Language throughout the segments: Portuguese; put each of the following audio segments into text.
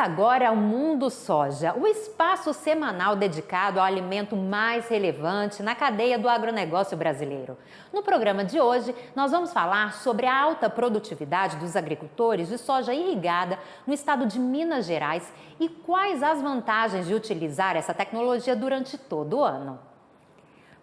Começa agora o Mundo Soja, o espaço semanal dedicado ao alimento mais relevante na cadeia do agronegócio brasileiro. No programa de hoje, nós vamos falar sobre a alta produtividade dos agricultores de soja irrigada no estado de Minas Gerais e quais as vantagens de utilizar essa tecnologia durante todo o ano.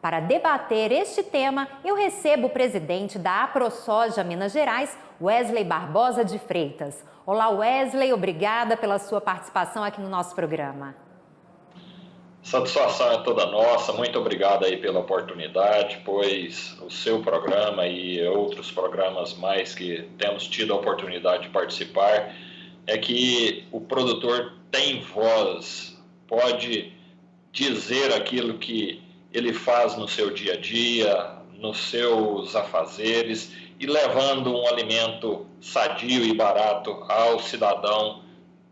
Para debater este tema, eu recebo o presidente da AproSoja Minas Gerais, Wesley Barbosa de Freitas. Olá, Wesley, obrigada pela sua participação aqui no nosso programa. Satisfação é toda nossa, muito obrigado aí pela oportunidade, pois o seu programa e outros programas mais que temos tido a oportunidade de participar, é que o produtor tem voz, pode dizer aquilo que ele faz no seu dia a dia, nos seus afazeres e levando um alimento sadio e barato ao cidadão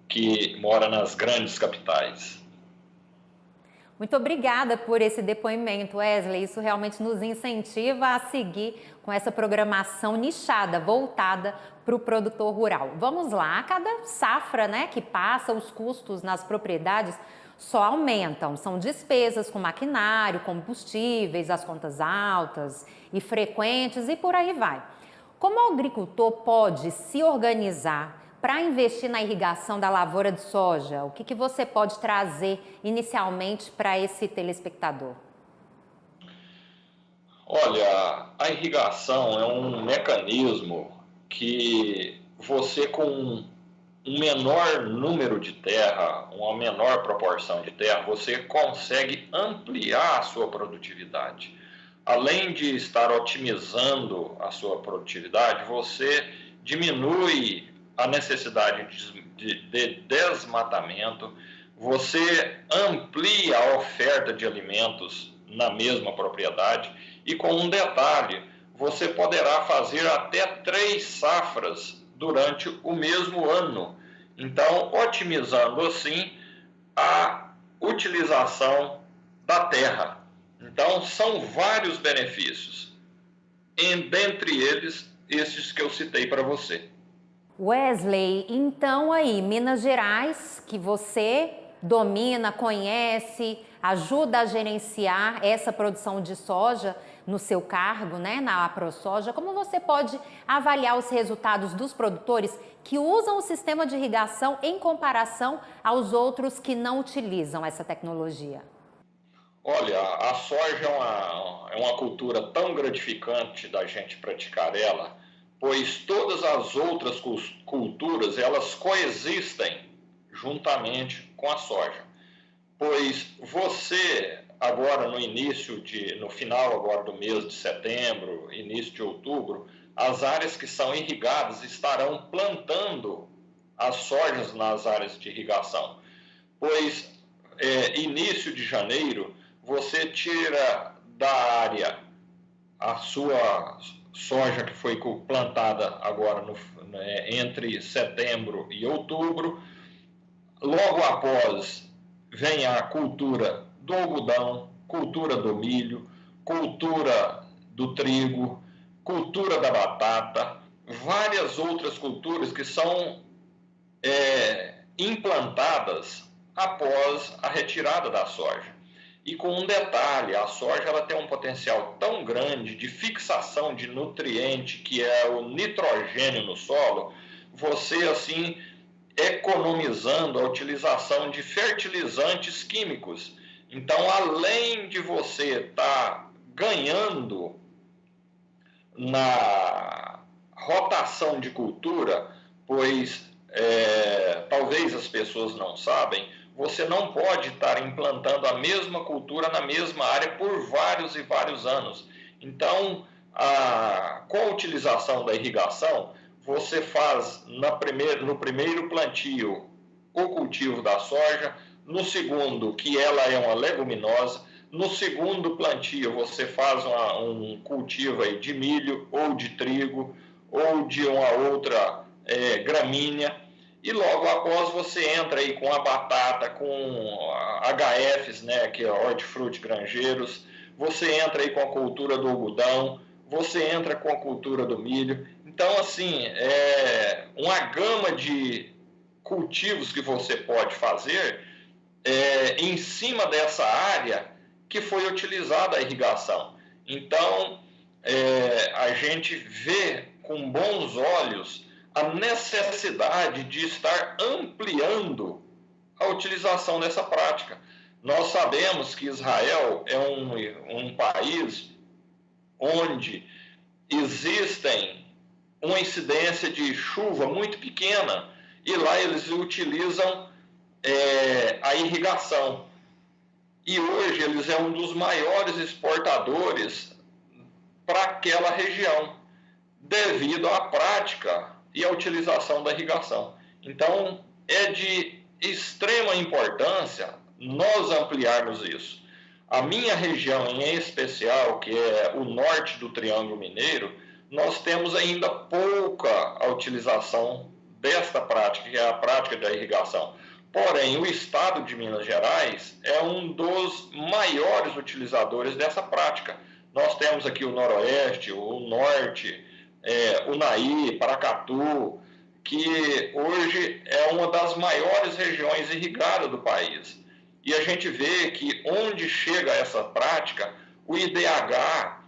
que mora nas grandes capitais. Muito obrigada por esse depoimento, Wesley. Isso realmente nos incentiva a seguir com essa programação nichada, voltada para o produtor rural. Vamos lá, a cada safra, que passa, os custos nas propriedades só aumentam. São despesas com maquinário, combustíveis, as contas altas e frequentes e por aí vai. Como o agricultor pode se organizar para investir na irrigação da lavoura de soja? O que você pode trazer inicialmente para esse telespectador? Olha, a irrigação é um mecanismo que você, com um menor número de terra, uma menor proporção de terra, você consegue ampliar a sua produtividade. Além de estar otimizando a sua produtividade, você diminui a necessidade de desmatamento, você amplia a oferta de alimentos na mesma propriedade e, com um detalhe, você poderá fazer até 3 safras durante o mesmo ano. Então, otimizando assim a utilização da terra. Então, são vários benefícios, dentre eles, esses que eu citei para você. Wesley, então aí, Minas Gerais, que você domina, conhece, ajuda a gerenciar essa produção de soja no seu cargo, na AproSoja, como você pode avaliar os resultados dos produtores que usam o sistema de irrigação em comparação aos outros que não utilizam essa tecnologia? Olha, a soja é uma cultura tão gratificante da gente praticar ela, pois todas as outras culturas, elas coexistem juntamente com a soja. Pois você, agora no final agora do mês de setembro, início de outubro, as áreas que são irrigadas estarão plantando as sojas nas áreas de irrigação. Pois, início de janeiro, você tira da área a sua soja que foi plantada agora entre setembro e outubro. Logo após vem a cultura do algodão, cultura do milho, cultura do trigo, cultura da batata, várias outras culturas que são implantadas após a retirada da soja. E com um detalhe, a soja ela tem um potencial tão grande de fixação de nutriente, que é o nitrogênio no solo, você assim economizando a utilização de fertilizantes químicos. Então, além de você estar ganhando na rotação de cultura, pois talvez as pessoas não sabem, você não pode estar implantando a mesma cultura na mesma área por vários e vários anos. Então, com a utilização da irrigação, você faz no primeiro plantio o cultivo da soja, no segundo, que ela é uma leguminosa, no segundo plantio você faz um cultivo aí de milho ou de trigo ou de uma outra gramínea, e logo após você entra aí com a batata, com HFs, que é hortifruti grangeiros, você entra aí com a cultura do algodão, você entra com a cultura do milho. Então, assim, uma gama de cultivos que você pode fazer em cima dessa área que foi utilizada a irrigação. Então, a gente vê com bons olhos a necessidade de estar ampliando a utilização dessa prática. Nós sabemos que Israel é um país onde existem uma incidência de chuva muito pequena e lá eles utilizam a irrigação. E hoje eles é um dos maiores exportadores para aquela região, devido à prática e à utilização da irrigação. Então, é de extrema importância nós ampliarmos isso. A minha região em especial, que é o norte do Triângulo Mineiro, nós temos ainda pouca a utilização desta prática, que é a prática da irrigação. Porém, o estado de Minas Gerais é um dos maiores utilizadores dessa prática. Nós temos aqui o Noroeste, o Norte, Unaí, Paracatu, que hoje é uma das maiores regiões irrigadas do país. E a gente vê que onde chega essa prática, o IDH,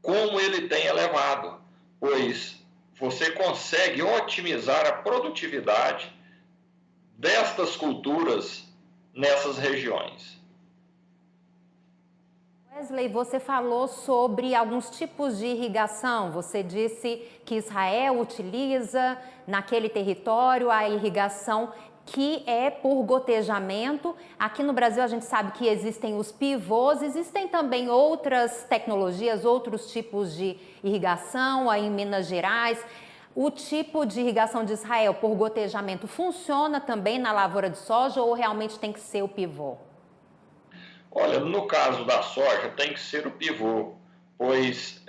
como ele tem elevado, pois você consegue otimizar a produtividade destas culturas nessas regiões. Wesley, você falou sobre alguns tipos de irrigação. Você disse que Israel utiliza naquele território a irrigação que é por gotejamento. Aqui no Brasil a gente sabe que existem os pivôs, existem também outras tecnologias, outros tipos de irrigação aí em Minas Gerais. O tipo de irrigação de Israel por gotejamento funciona também na lavoura de soja ou realmente tem que ser o pivô? Olha, no caso da soja tem que ser o pivô, pois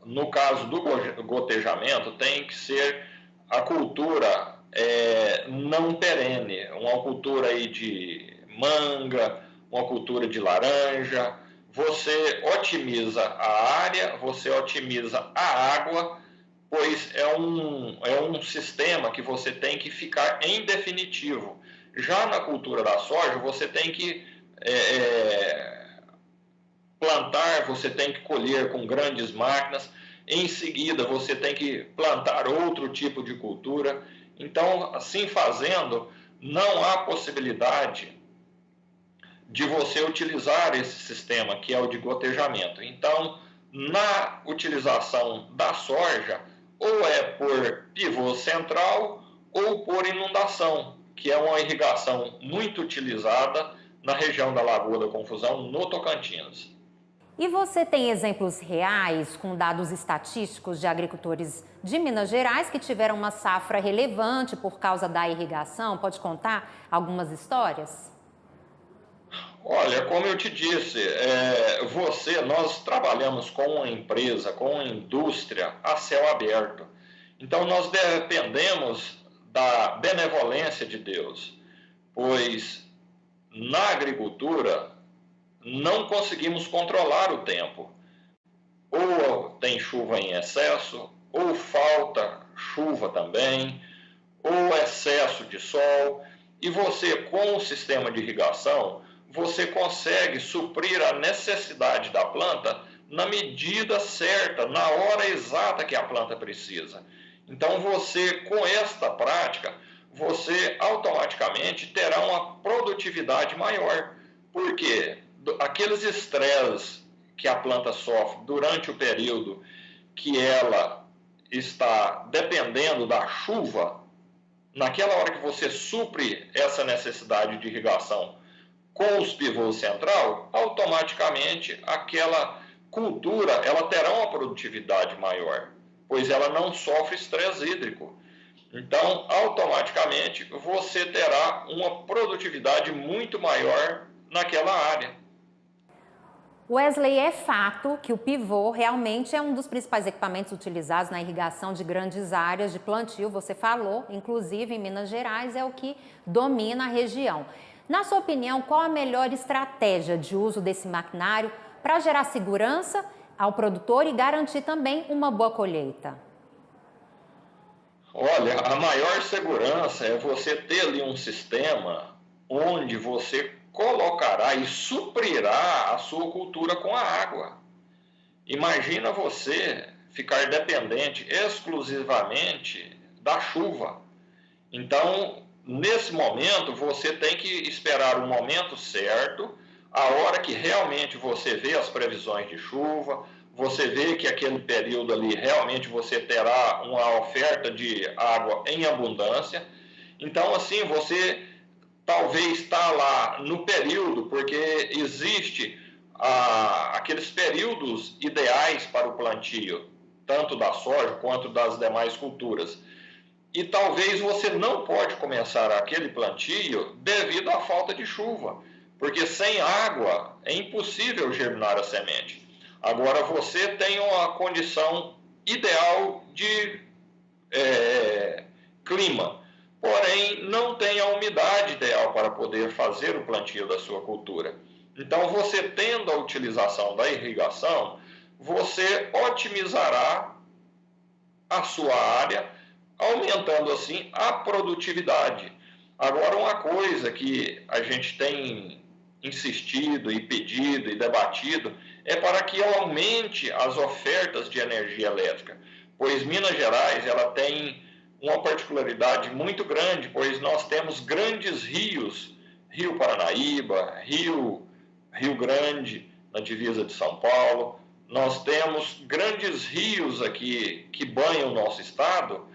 no caso do gotejamento tem que ser a cultura não perene, uma cultura aí de manga, uma cultura de laranja. Você otimiza a área, você otimiza a água, pois é um sistema que você tem que ficar em definitivo. Já na cultura da soja, você tem que plantar, você tem que colher com grandes máquinas, em seguida você tem que plantar outro tipo de cultura. Então, assim fazendo, não há possibilidade de você utilizar esse sistema, que é o de gotejamento. Então, na utilização da soja, ou é por pivô central ou por inundação, que é uma irrigação muito utilizada na região da Lagoa da Confusão, no Tocantins. E você tem exemplos reais com dados estatísticos de agricultores de Minas Gerais que tiveram uma safra relevante por causa da irrigação? Pode contar algumas histórias? Olha, como eu te disse, nós trabalhamos com uma empresa, com uma indústria a céu aberto. Então, nós dependemos da benevolência de Deus, pois na agricultura não conseguimos controlar o tempo. Ou tem chuva em excesso, ou falta chuva também, ou excesso de sol. E você, com o sistema de irrigação, você consegue suprir a necessidade da planta na medida certa, na hora exata que a planta precisa. Então, você, com esta prática, você automaticamente terá uma produtividade maior. Por quê? Aqueles estresses que a planta sofre durante o período que ela está dependendo da chuva, naquela hora que você supre essa necessidade de irrigação com os pivôs central, automaticamente aquela cultura ela terá uma produtividade maior, pois ela não sofre estresse hídrico. Então, automaticamente, você terá uma produtividade muito maior naquela área. Wesley, é fato que o pivô realmente é um dos principais equipamentos utilizados na irrigação de grandes áreas de plantio. Você falou, inclusive em Minas Gerais, é o que domina a região. Na sua opinião, qual a melhor estratégia de uso desse maquinário para gerar segurança ao produtor e garantir também uma boa colheita? Olha, a maior segurança é você ter ali um sistema onde você colocará e suprirá a sua cultura com a água. Imagina você ficar dependente exclusivamente da chuva. Então, nesse momento, você tem que esperar o momento certo, a hora que realmente você vê as previsões de chuva, você vê que aquele período ali realmente você terá uma oferta de água em abundância. Então, assim, você talvez está lá no período, porque existe aqueles períodos ideais para o plantio, tanto da soja quanto das demais culturas. E talvez você não pode começar aquele plantio devido à falta de chuva, porque sem água é impossível germinar a semente. Agora você tem uma condição ideal de clima, porém não tem a umidade ideal para poder fazer o plantio da sua cultura. Então, você tendo a utilização da irrigação, você otimizará a sua área, aumentando assim a produtividade. Agora, uma coisa que a gente tem insistido e pedido e debatido é para que aumente as ofertas de energia elétrica, pois Minas Gerais ela tem uma particularidade muito grande, pois nós temos grandes rios, Rio Paranaíba, Rio Grande, na divisa de São Paulo, nós temos grandes rios aqui que banham o nosso estado,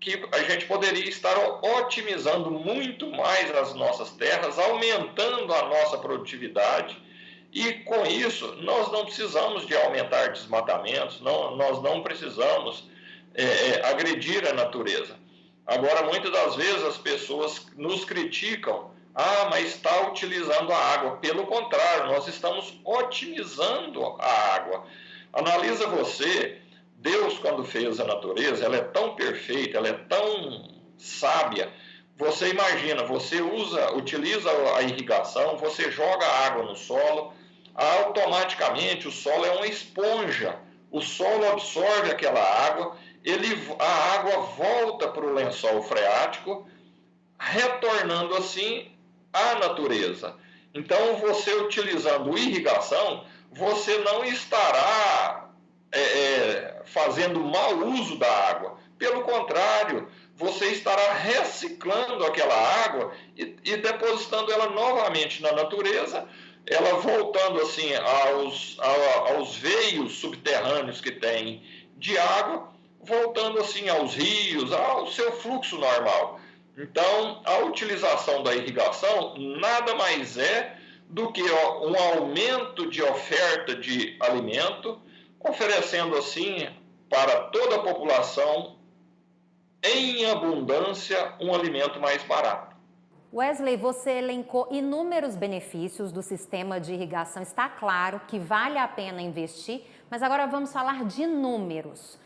que a gente poderia estar otimizando muito mais as nossas terras, aumentando a nossa produtividade, e com isso nós não precisamos de aumentar desmatamentos, nós não precisamos agredir a natureza. Agora, muitas das vezes as pessoas nos criticam, mas está utilizando a água. Pelo contrário, nós estamos otimizando a água. Analisa você, Deus quando fez a natureza, ela é tão perfeita, ela é tão sábia. Você imagina, você utiliza a irrigação, você joga água no solo, automaticamente o solo é uma esponja. O solo absorve aquela água, a água volta para o lençol freático, retornando assim à natureza. Então, você utilizando irrigação, você não estará fazendo mau uso da água. Pelo contrário, você estará reciclando aquela água e depositando ela novamente na natureza, ela voltando assim aos veios subterrâneos que tem de água, voltando assim aos rios, ao seu fluxo normal. Então, a utilização da irrigação nada mais é do que um aumento de oferta de alimento, oferecendo assim para toda a população em abundância um alimento mais barato. Wesley, você elencou inúmeros benefícios do sistema de irrigação. Está claro que vale a pena investir, mas agora vamos falar de números.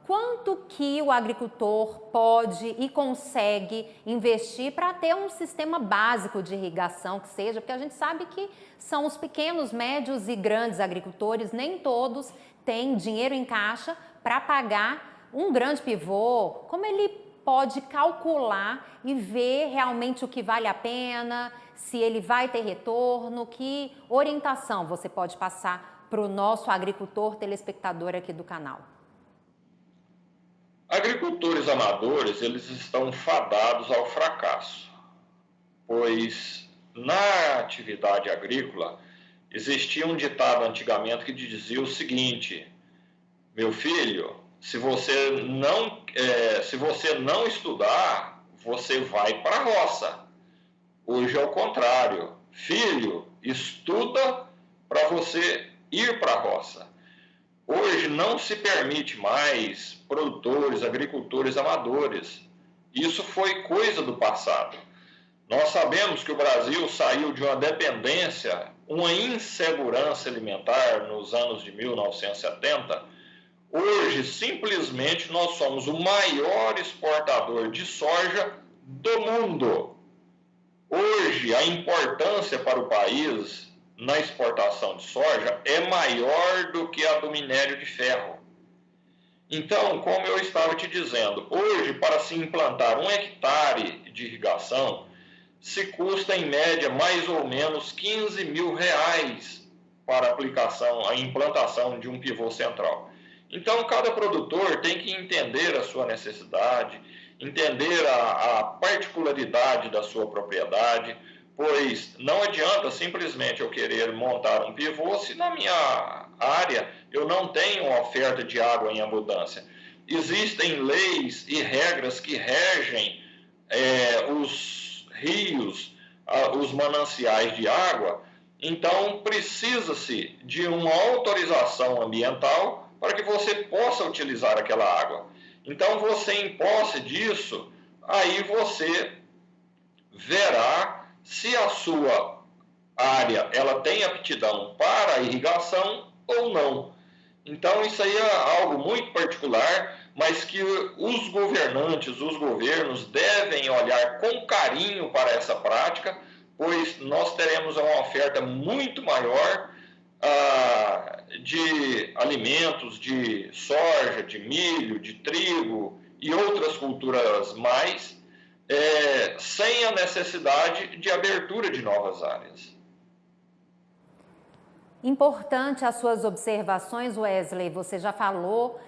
Quanto que o agricultor pode e consegue investir para ter um sistema básico de irrigação que seja, porque a gente sabe que são os pequenos, médios e grandes agricultores, nem todos têm dinheiro em caixa para pagar um grande pivô. Como ele pode calcular e ver realmente o que vale a pena, se ele vai ter retorno, que orientação você pode passar para o nosso agricultor telespectador aqui do canal? Agricultores amadores, eles estão fadados ao fracasso, pois na atividade agrícola existia um ditado antigamente que dizia o seguinte: meu filho, se você não estudar, você vai para a roça. Hoje é o contrário. Filho, estuda para você ir para a roça. Hoje não se permite mais produtores, agricultores amadores. Isso foi coisa do passado. Nós sabemos que o Brasil saiu de uma dependência, uma insegurança alimentar nos anos de 1970. Hoje, simplesmente, nós somos o maior exportador de soja do mundo. Hoje, a importância para o país na exportação de soja é maior do que a do minério de ferro. Então, como eu estava te dizendo, hoje, para se implantar 1 hectare de irrigação, se custa em média mais ou menos R$ 15.000 para a implantação de um pivô central. Então, cada produtor tem que entender a sua necessidade, entender a particularidade da sua propriedade, pois não adianta simplesmente eu querer montar um pivô se na minha área eu não tenho oferta de água em abundância. Existem leis e regras que regem os rios, os mananciais de água, então precisa-se de uma autorização ambiental para que você possa utilizar aquela água. Então, você em posse disso, aí você verá se a sua área ela tem aptidão para a irrigação ou não. Então, isso aí é algo muito particular, mas que os governantes, os governos devem olhar com carinho para essa prática, pois nós teremos uma oferta muito maior de alimentos, de soja, de milho, de trigo e outras culturas mais, sem a necessidade de abertura de novas áreas. Importante as suas observações, Wesley. Você já falou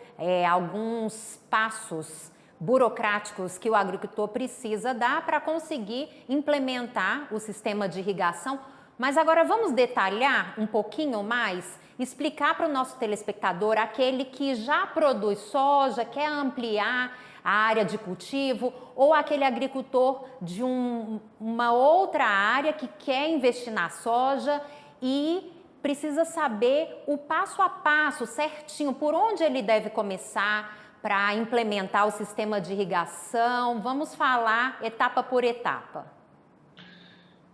alguns passos burocráticos que o agricultor precisa dar para conseguir implementar o sistema de irrigação. Mas agora vamos detalhar um pouquinho mais, explicar para o nosso telespectador, aquele que já produz soja, quer ampliar a área de cultivo, ou aquele agricultor de uma outra área que quer investir na soja e precisa saber o passo a passo certinho, por onde ele deve começar para implementar o sistema de irrigação. Vamos falar etapa por etapa.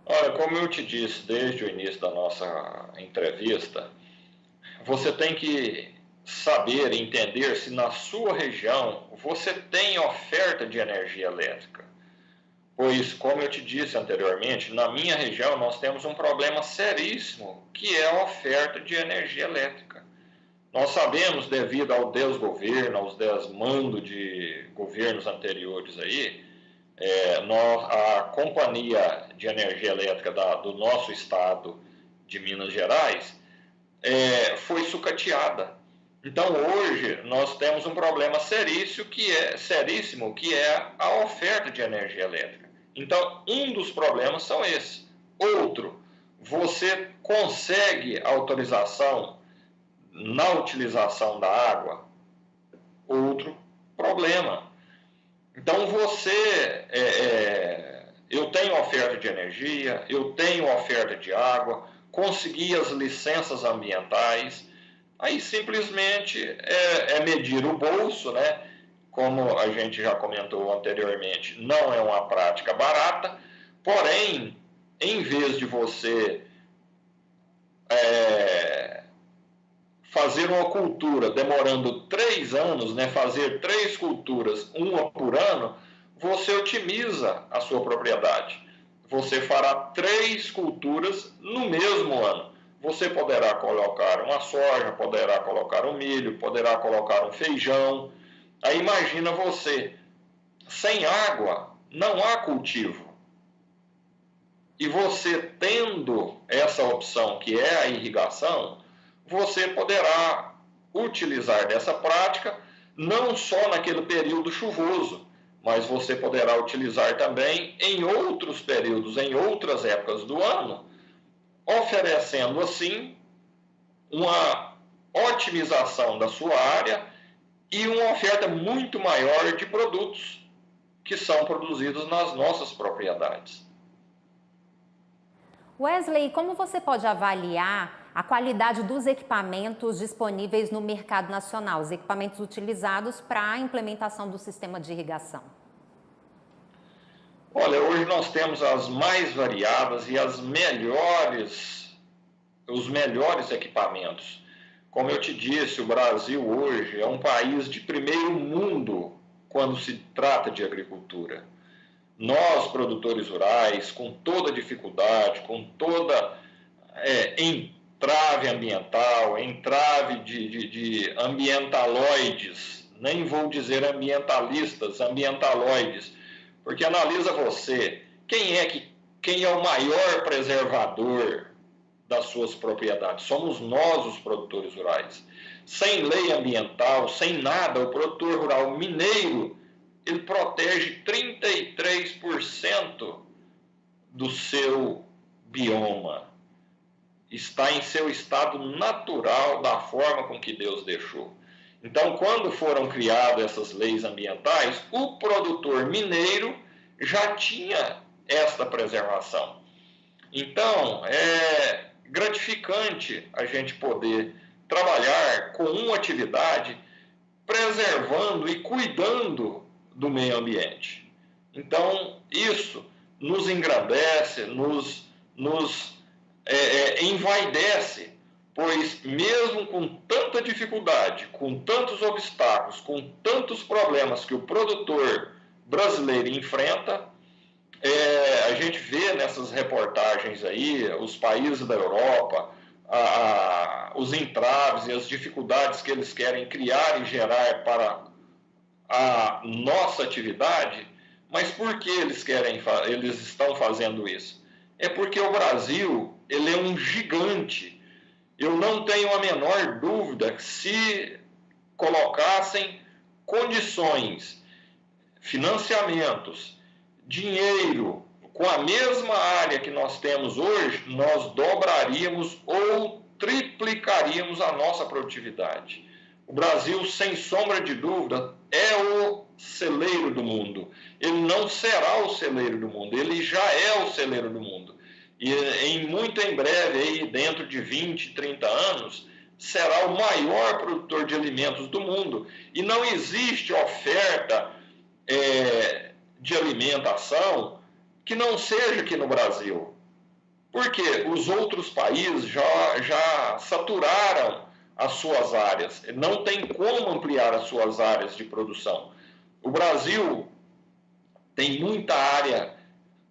Olha, como eu te disse desde o início da nossa entrevista, você tem que saber e entender se na sua região você tem oferta de energia elétrica. Pois, como eu te disse anteriormente, na minha região nós temos um problema seríssimo, que é a oferta de energia elétrica. Nós sabemos, devido ao desgoverno, aos desmandos de governos anteriores aí, a Companhia de Energia Elétrica do nosso estado de Minas Gerais foi sucateada. Então, hoje, nós temos um problema seríssimo, que é a oferta de energia elétrica. Então, um dos problemas são esses. Outro, você consegue autorização na utilização da água? Outro problema. Então, eu tenho oferta de energia, eu tenho oferta de água, consegui as licenças ambientais, aí simplesmente medir o bolso, né? Como a gente já comentou anteriormente, não é uma prática barata, porém, em vez de você fazer uma cultura demorando 3 anos, né, fazer 3 culturas, uma por ano, você otimiza a sua propriedade. Você fará 3 culturas no mesmo ano. Você poderá colocar uma soja, poderá colocar um milho, poderá colocar um feijão. Aí imagina você, sem água não há cultivo. E você tendo essa opção que é a irrigação, você poderá utilizar dessa prática não só naquele período chuvoso, mas você poderá utilizar também em outros períodos, em outras épocas do ano, oferecendo assim uma otimização da sua área e uma oferta muito maior de produtos que são produzidos nas nossas propriedades. Wesley, como você pode avaliar a qualidade dos equipamentos disponíveis no mercado nacional, os equipamentos utilizados para a implementação do sistema de irrigação? Olha, hoje nós temos as mais variadas e os melhores equipamentos. Como eu te disse, o Brasil hoje é um país de primeiro mundo quando se trata de agricultura. Nós, produtores rurais, com toda dificuldade, com toda entrave ambiental, entrave de ambientaloides nem vou dizer ambientalistas, ambientaloides, porque analisa você, quem é o maior preservador das suas propriedades? Somos nós, os produtores rurais. Sem lei ambiental, sem nada, o produtor rural mineiro, ele protege 33% do seu bioma. Está em seu estado natural, da forma com que Deus deixou. Então, quando foram criadas essas leis ambientais, o produtor mineiro já tinha esta preservação. Então, é gratificante a gente poder trabalhar com uma atividade preservando e cuidando do meio ambiente. Então, isso nos engrandece, nos envaidece, pois mesmo com tanta dificuldade, com tantos obstáculos, com tantos problemas que o produtor brasileiro enfrenta, a gente vê nessas reportagens aí, os países da Europa, os entraves e as dificuldades que eles querem criar e gerar para a nossa atividade. Mas por que eles estão fazendo isso? É porque o Brasil, ele é um gigante. Eu não tenho a menor dúvida que se colocassem condições, financiamentos, dinheiro, com a mesma área que nós temos hoje, nós dobraríamos ou triplicaríamos a nossa produtividade. O Brasil, sem sombra de dúvida, é o celeiro do mundo. Ele não será o celeiro do mundo, ele já é o celeiro do mundo. E muito em breve, aí, dentro de 20, 30 anos, será o maior produtor de alimentos do mundo. E não existe oferta de alimentação que não seja aqui no Brasil. Porque os outros países já saturaram as suas áreas, não tem como ampliar as suas áreas de produção. O Brasil tem muita área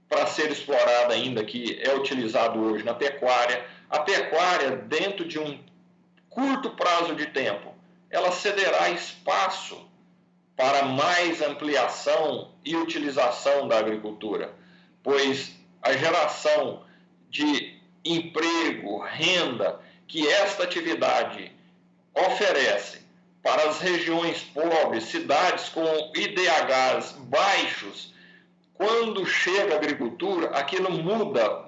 para ser explorada ainda, que é utilizado hoje na pecuária. A pecuária, dentro de um curto prazo de tempo, ela cederá espaço para mais ampliação e utilização da agricultura, pois a geração de emprego, renda, que esta atividade oferece para as regiões pobres, cidades com IDHs baixos, quando chega a agricultura, aquilo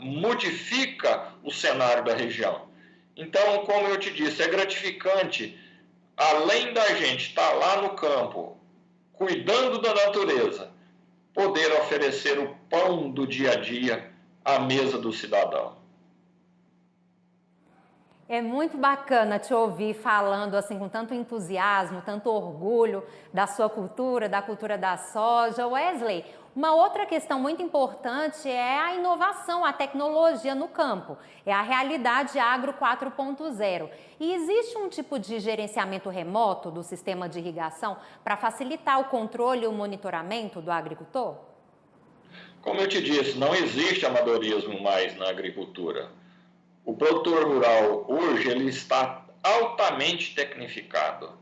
modifica o cenário da região. Então, como eu te disse, é gratificante, além da gente estar lá no campo, cuidando da natureza, poder oferecer o pão do dia a dia à mesa do cidadão. É muito bacana te ouvir falando assim com tanto entusiasmo, tanto orgulho da sua cultura, da cultura da soja. Wesley, uma outra questão muito importante é a inovação, a tecnologia no campo. É a realidade agro 4.0. E existe um tipo de gerenciamento remoto do sistema de irrigação para facilitar o controle e o monitoramento do agricultor? Como eu te disse, não existe amadorismo mais na agricultura. O produtor rural hoje ele está altamente tecnificado.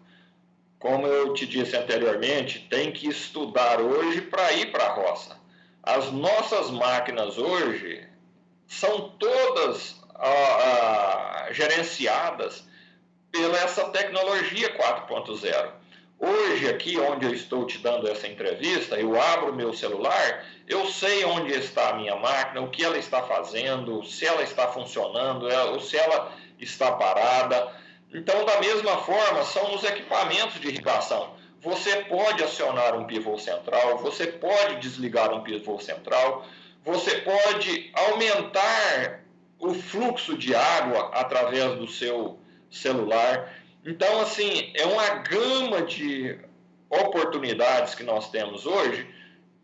Como eu te disse anteriormente, tem que estudar hoje para ir para a roça. As nossas máquinas hoje são todas gerenciadas pela essa tecnologia 4.0. Hoje, aqui onde eu estou te dando essa entrevista, eu abro meu celular, eu sei onde está a minha máquina, o que ela está fazendo, se ela está funcionando, ou se ela está parada. Então, da mesma forma, são os equipamentos de irrigação. Você pode acionar um pivô central, você pode desligar um pivô central, você pode aumentar o fluxo de água através do seu celular. Então, assim, é uma gama de oportunidades que nós temos hoje,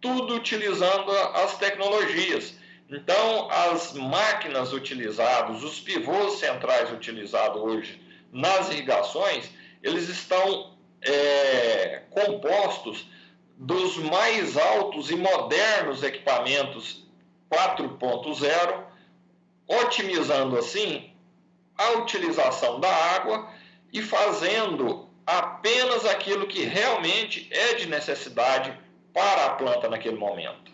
tudo utilizando as tecnologias. Então, as máquinas utilizadas, os pivôs centrais utilizados hoje nas irrigações, eles estão compostos dos mais altos e modernos equipamentos 4.0, otimizando, assim, a utilização da água e fazendo apenas aquilo que realmente é de necessidade para a planta naquele momento.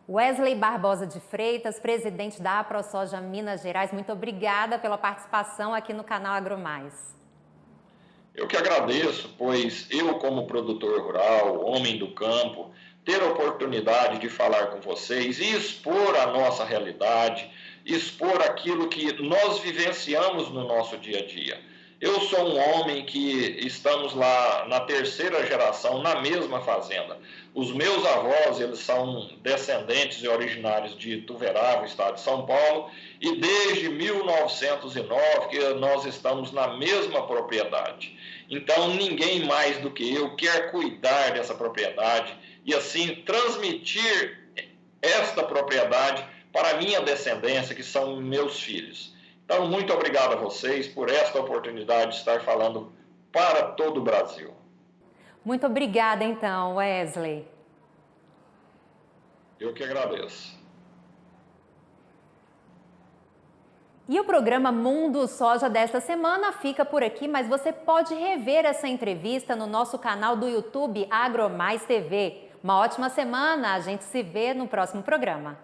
Wesley Barbosa de Freitas, presidente da AproSoja Minas Gerais, muito obrigada pela participação aqui no canal AgroMais. Eu que agradeço, pois eu, como produtor rural, homem do campo, ter a oportunidade de falar com vocês e expor a nossa realidade, expor aquilo que nós vivenciamos no nosso dia a dia. Eu sou um homem que estamos lá na terceira geração, na mesma fazenda. Os meus avós, eles são descendentes e originários de Ituverava, estado de São Paulo, e desde 1909 que nós estamos na mesma propriedade. Então, ninguém mais do que eu quer cuidar dessa propriedade e, assim, transmitir esta propriedade para a minha descendência, que são meus filhos. Então, muito obrigado a vocês por esta oportunidade de estar falando para todo o Brasil. Muito obrigada, então, Wesley. Eu que agradeço. E o programa Mundo Soja desta semana fica por aqui, mas você pode rever essa entrevista no nosso canal do YouTube AgroMais TV. Uma ótima semana, a gente se vê no próximo programa.